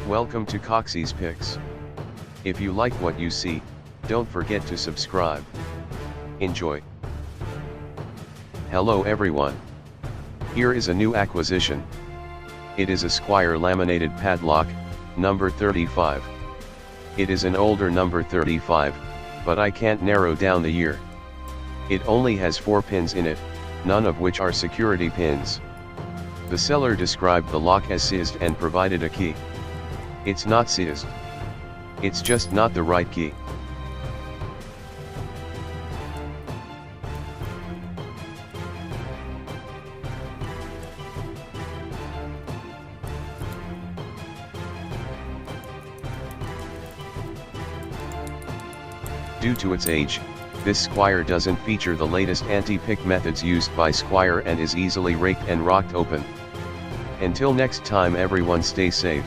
Welcome to Coxie's Picks. If you like what you see, don't forget to subscribe. Enjoy. Hello everyone. Here is a new acquisition. It is a Squire laminated padlock, number 35. It is an older number 35, but I can't narrow down the year. It only has 4 pins in it, none of which are security pins. The seller described the lock as siezed and provided a key. It's not siezed. It's just not the right key. Due to its age, this Squire doesn't feature the latest anti-pick methods used by Squire and is easily raked and rocked open. Until next time, everyone, stay safe.